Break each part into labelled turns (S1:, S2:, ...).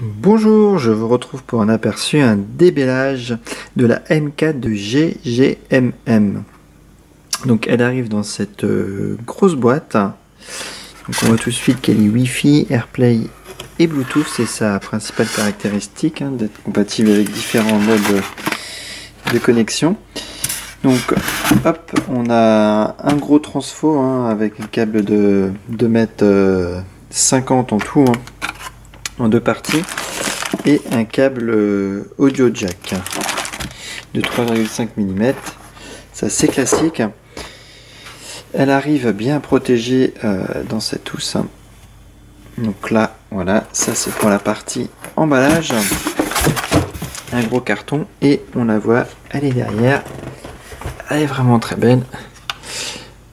S1: Bonjour, je vous retrouve pour un aperçu, un débellage de la M4 de GGMM. Donc elle arrive dans cette grosse boîte. Donc on voit tout de suite qu'elle est Wi-Fi, AirPlay et Bluetooth. C'est sa principale caractéristique, d'être compatible avec différents modes de connexion. Donc hop, on a un gros transfo avec un câble de 2,50 m en tout, en deux parties, et un câble audio jack de 3,5 mm. C'est assez classique. Elle arrive bien protégée dans cette housse. Donc là, voilà, ça c'est pour la partie emballage. Un gros carton et on la voit, elle est derrière. Elle est vraiment très belle.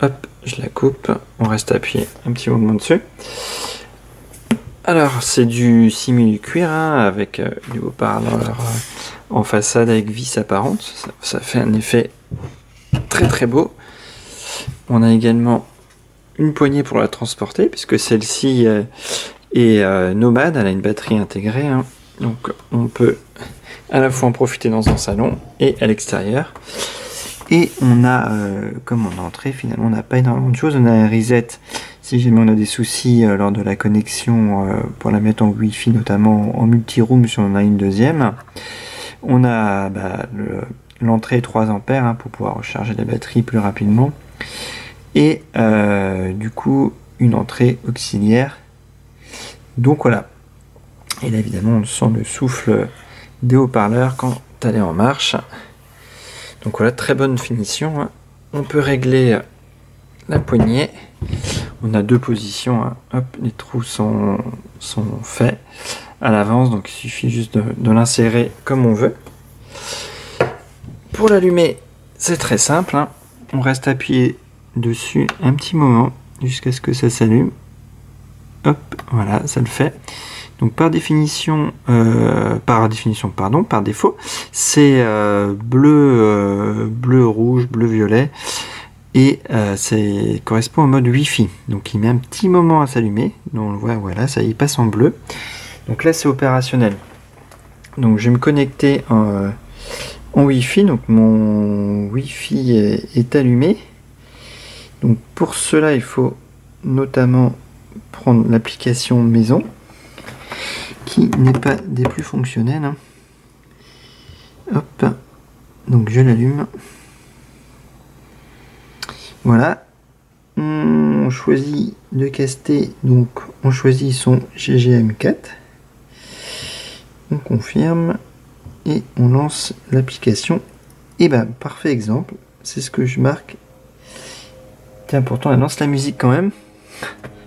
S1: Hop, je la coupe. On reste appuyé un petit moment dessus. Alors, c'est du simili-cuir avec du haut-parleur en façade avec vis apparente. Ça fait un effet très très beau. On a également une poignée pour la transporter, puisque celle-ci est nomade. Elle a une batterie intégrée. Donc, on peut à la fois en profiter dans un salon et à l'extérieur. Et on a, comme en entrée, finalement, on n'a pas énormément de choses. On a un reset si jamais on a des soucis lors de la connexion pour la mettre en Wi-Fi, notamment en multi-room si on en a une deuxième. On a l'entrée 3 ampères pour pouvoir recharger la batterie plus rapidement. Et du coup, une entrée auxiliaire. Donc voilà. Et là, évidemment, on sent le souffle des haut-parleurs quand elle est en marche. Donc voilà, très bonne finition. On peut régler la poignée. On a deux positions. Hop, les trous sont faits à l'avance, donc il suffit juste de l'insérer comme on veut. Pour l'allumer, c'est très simple. On reste appuyé dessus un petit moment jusqu'à ce que ça s'allume. Hop, voilà, ça le fait. Donc par défaut, c'est bleu, rouge, bleu, violet, et ça correspond au mode Wi-Fi. Donc il met un petit moment à s'allumer. Donc on le voit, voilà, ça y passe en bleu. Donc là c'est opérationnel. Donc je vais me connecter en Wi-Fi. Donc mon Wi-Fi est allumé. Donc pour cela il faut notamment prendre l'application maison, qui n'est pas des plus fonctionnelles. Hop, donc je l'allume. Voilà. On choisit de caster, donc on choisit son GGM4. On confirme et on lance l'application. Et ben, parfait exemple, c'est ce que je marque. Tiens, pourtant elle lance la musique quand même.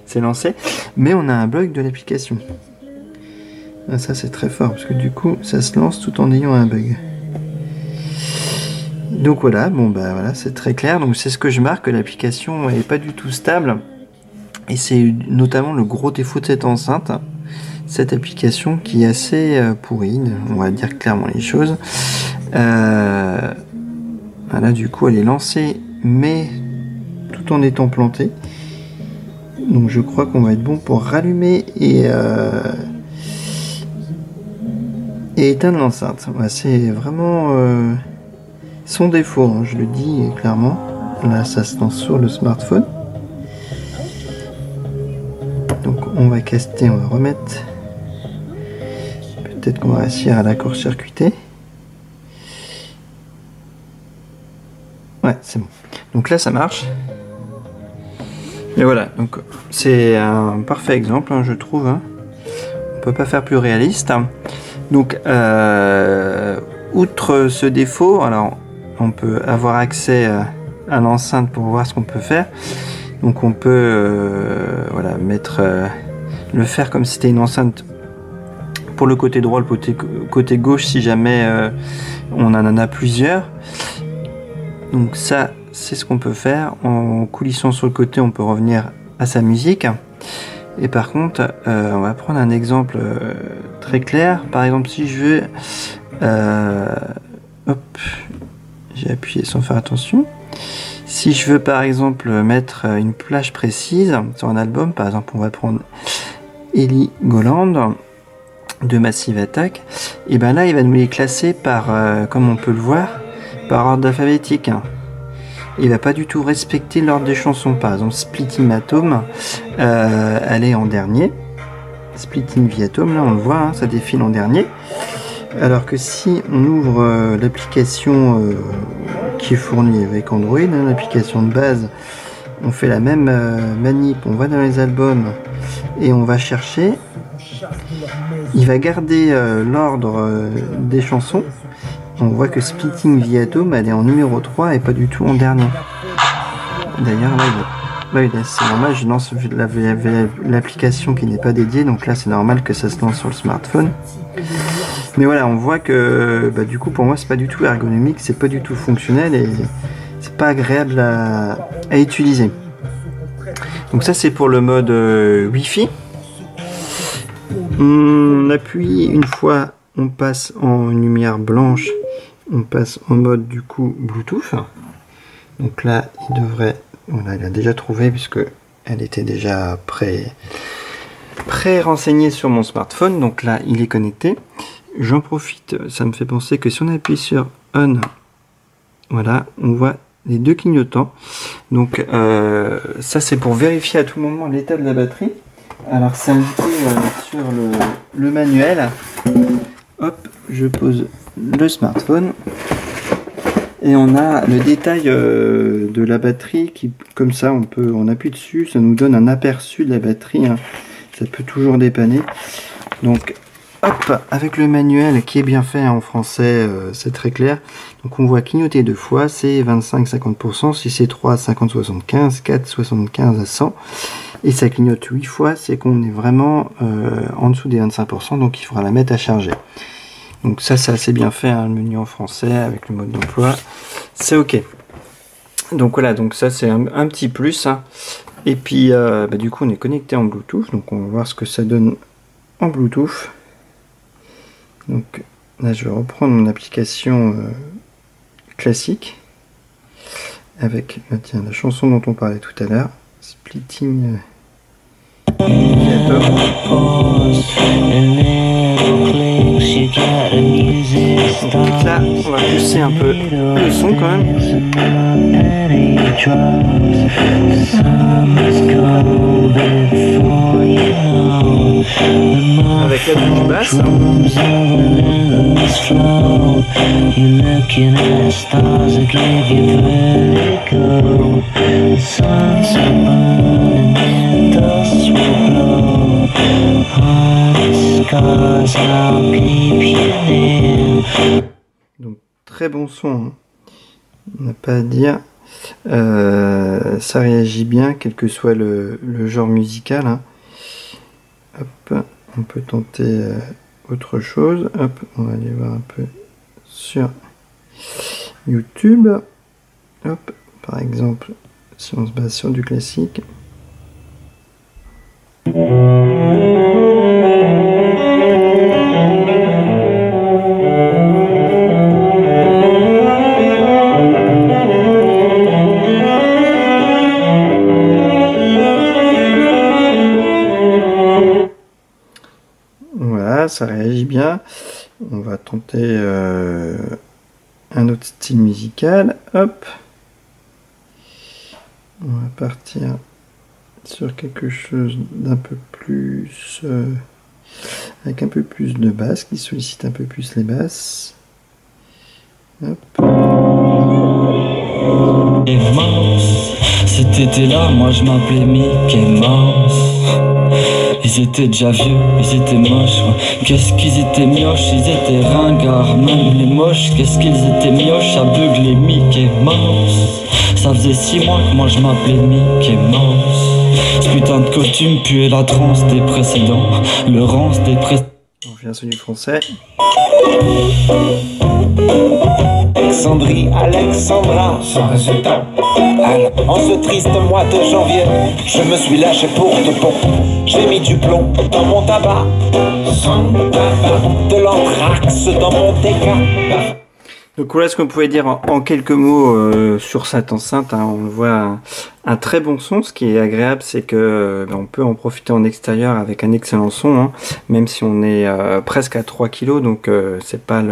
S1: C'est lancé, mais on a un bug de l'application. Ah, ça c'est très fort parce que du coup ça se lance tout en ayant un bug. Donc voilà, bon bah voilà, c'est très clair. Donc c'est ce que je marque, que l'application n'est pas du tout stable, et c'est notamment le gros défaut de cette enceinte, cette application qui est assez pourrie, on va dire clairement les choses. Voilà, du coup elle est lancée mais tout en étant plantée. Donc je crois qu'on va être bon pour rallumer et éteindre l'enceinte. Ouais, c'est vraiment son défaut, je le dis clairement. Là ça se lance sur le smartphone. Donc on va caster, on va remettre. Peut-être qu'on va réussir à la court-circuiter. Ouais, c'est bon. Donc là ça marche. Et voilà, donc c'est un parfait exemple, je trouve. On peut pas faire plus réaliste. Donc, outre ce défaut, alors on peut avoir accès à l'enceinte pour voir ce qu'on peut faire. Donc on peut voilà, le faire comme si c'était une enceinte pour le côté droit, le côté gauche si jamais on en a plusieurs. Donc ça, c'est ce qu'on peut faire. En coulissant sur le côté, on peut revenir à sa musique. Et par contre, on va prendre un exemple très clair. Par exemple, si je veux... hop, j'ai appuyé sans faire attention. Si je veux par exemple mettre une plage précise sur un album, par exemple on va prendre Ellie Gouland. de Massive Attack, et ben là il va nous les classer par, comme on peut le voir, par ordre alphabétique. Il va pas du tout respecter l'ordre des chansons. Par exemple, Splitting Atom, elle est en dernier. Splitting the Atom, là on le voit, hein, ça défile en dernier. Alors que si on ouvre l'application qui est fournie avec Android, hein, l'application de base, on fait la même manip, on va dans les albums et on va chercher. Il va garder l'ordre des chansons. On voit que Splitting the Atom, elle est en numéro 3 et pas du tout en dernier. D'ailleurs, là, c'est normal, je lance l'application qui n'est pas dédiée, donc là c'est normal que ça se lance sur le smartphone. Mais voilà, on voit que du coup pour moi c'est pas du tout ergonomique, c'est pas du tout fonctionnel et c'est pas agréable à utiliser. Donc ça c'est pour le mode Wi-Fi. On appuie une fois, on passe en lumière blanche, on passe en mode du coup Bluetooth. Donc là il devrait, voilà, il a déjà trouvé puisque elle était déjà pré-renseignée sur mon smartphone. Donc là il est connecté. J'en profite, ça me fait penser que si on appuie sur On, voilà, on voit les deux clignotants. Donc ça c'est pour vérifier à tout moment l'état de la batterie. Alors c'est indiqué sur le manuel. Hop, je pose le smartphone et on a le détail de la batterie qui, comme ça, on appuie dessus, ça nous donne un aperçu de la batterie. Hein. Ça peut toujours dépanner. Donc hop, avec le manuel qui est bien fait en français, c'est très clair. Donc on voit clignoter 2 fois, c'est 25-50%, si c'est 3, 50-75, 4, 75 à 100. Et ça clignote 8 fois, c'est qu'on est vraiment en dessous des 25%, donc il faudra la mettre à charger. Donc ça c'est assez bien fait, hein, le menu en français avec le mode d'emploi, c'est ok. Donc voilà, donc ça c'est un petit plus. Hein. Et puis du coup on est connecté en Bluetooth, donc on va voir ce que ça donne en Bluetooth. Donc là je vais reprendre mon application classique avec tiens, la chanson dont on parlait tout à l'heure, Splitting Atom. Donc là on va pousser un peu le son quand même. Avec la touche basse. Donc très bon son, hein. On n'a pas à dire. Ça réagit bien quel que soit le genre musical. Hein. Hop, on peut tenter autre chose. Hop, on va aller voir un peu sur YouTube. Hop, par exemple, si on se base sur du classique. Voilà, ça réagit bien. On va tenter un autre style musical. Hop. On va partir sur quelque chose d'un peu plus avec un peu plus de basse, qui sollicite un peu plus les basses. Hop.
S2: Et Mouse, cet été-là, moi je m'appelais Mickey Mouse. Ils étaient déjà vieux, ils étaient moches, ouais. Qu'est-ce qu'ils étaient mioches, ils étaient ringards, même les moches. Qu'est-ce qu'ils étaient mioches, aveugles les Mickey Mouse. Ça faisait 6 mois que moi je m'appelais Mickey Mouse. Ce putain de costume puait la transe des précédents, le rance des précédents.
S1: On vient sur du français.
S3: Alexandrie, Alexandra, sans résultat. En ce triste mois de janvier, je me suis lâché pour de bon. J'ai mis du plomb dans mon tabac, sans tabac, de l'anthrax dans mon déca.
S1: Donc voilà ce qu'on pouvait dire en quelques mots sur cette enceinte, hein. On voit un très bon son. Ce qui est agréable, c'est que on peut en profiter en extérieur avec un excellent son, hein, même si on est presque à 3 kg, donc c'est pas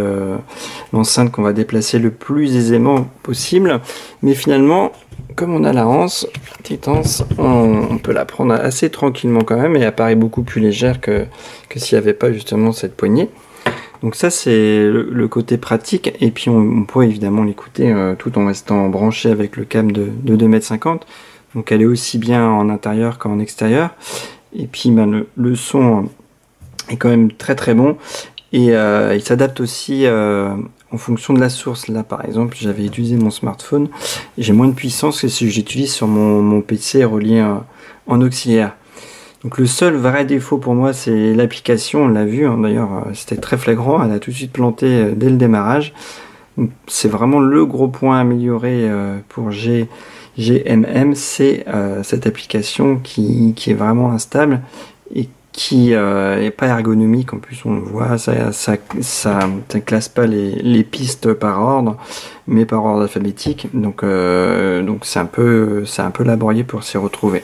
S1: l'enceinte qu'on va déplacer le plus aisément possible. Mais finalement, comme on a la anse, petite anse, on peut la prendre assez tranquillement quand même, et elle apparaît beaucoup plus légère que s'il n'y avait pas justement cette poignée. Donc ça c'est le côté pratique, et puis on pourrait évidemment l'écouter tout en restant branché avec le câble de 2,50 m. Donc elle est aussi bien en intérieur qu'en extérieur. Et puis le son est quand même très très bon, et il s'adapte aussi en fonction de la source. Là par exemple j'avais utilisé mon smartphone, j'ai moins de puissance que si j'utilise sur mon PC relié en auxiliaire. Donc le seul vrai défaut pour moi, c'est l'application. On l'a vu, hein, d'ailleurs c'était très flagrant, elle a tout de suite planté dès le démarrage. C'est vraiment le gros point amélioré pour GMM, c'est cette application qui est vraiment instable et qui n'est pas ergonomique. En plus on le voit, ça classe pas les pistes par ordre, mais par ordre alphabétique. Donc c'est un peu laborieux pour s'y retrouver.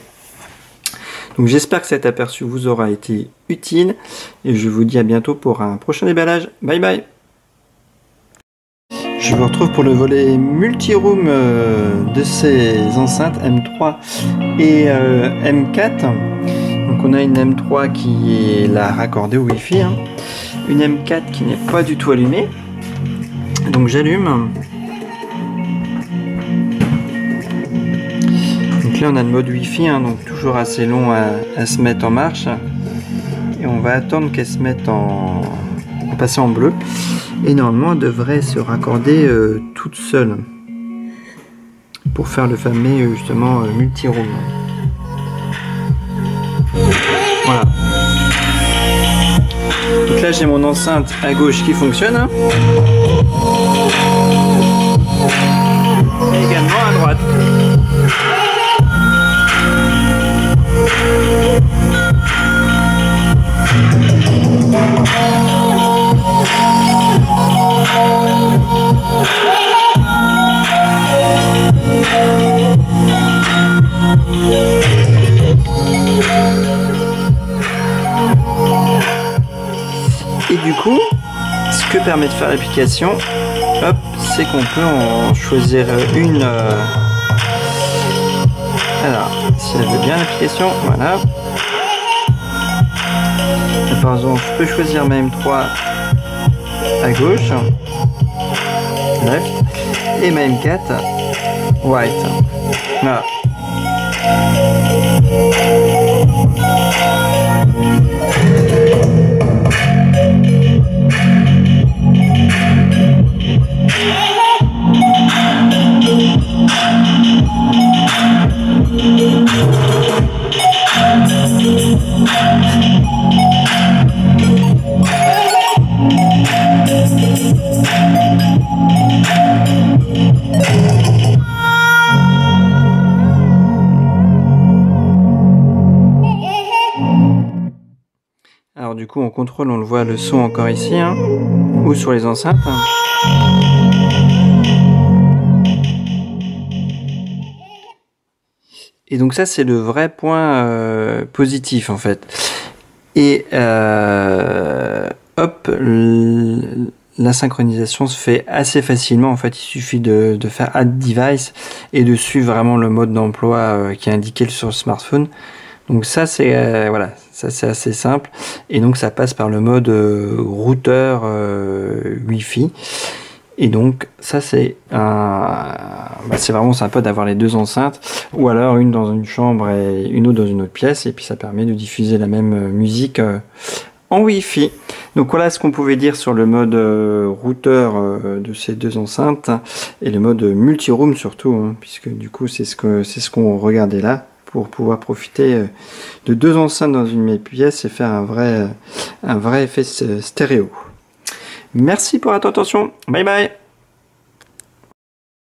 S1: Donc j'espère que cet aperçu vous aura été utile, et je vous dis à bientôt pour un prochain déballage. Bye bye. Je vous retrouve pour le volet multi-room de ces enceintes M3 et M4. Donc on a une M3 qui est là raccordée au Wi-Fi, hein. Une M4 qui n'est pas du tout allumée. Donc j'allume. Donc là on a le mode Wi-Fi, hein, donc toujours assez long à se mettre en marche, et on va attendre qu'elle se mette en passer en bleu, et normalement elle devrait se raccorder toute seule pour faire le fameux justement multi-room. Voilà. Donc là j'ai mon enceinte à gauche qui fonctionne, hein, et également à droite. Et du coup, ce que permet de faire l'application, hop, c'est qu'on peut en choisir une. Alors, si elle veut bien l'application, voilà. Et par exemple, je peux choisir ma M3 à gauche, left, et ma M4 right. Voilà. Alors du coup on contrôle, on le voit le son encore ici, hein, ou sur les enceintes. Et donc ça c'est le vrai point positif en fait. Et hop, la synchronisation se fait assez facilement. En fait il suffit de faire Add Device et de suivre vraiment le mode d'emploi qui est indiqué sur le smartphone. Donc ça c'est voilà, ça c'est assez simple, et donc ça passe par le mode routeur Wi-Fi. Et donc ça c'est c'est vraiment sympa d'avoir les deux enceintes, ou alors une dans une chambre et une autre dans une autre pièce, et puis ça permet de diffuser la même musique en Wi-Fi. Donc voilà ce qu'on pouvait dire sur le mode routeur de ces deux enceintes, et le mode multi-room surtout, hein, puisque du coup c'est ce qu'on regardait là, pour pouvoir profiter de deux enceintes dans une même pièce et faire un vrai effet stéréo. Merci pour votre attention. Bye bye.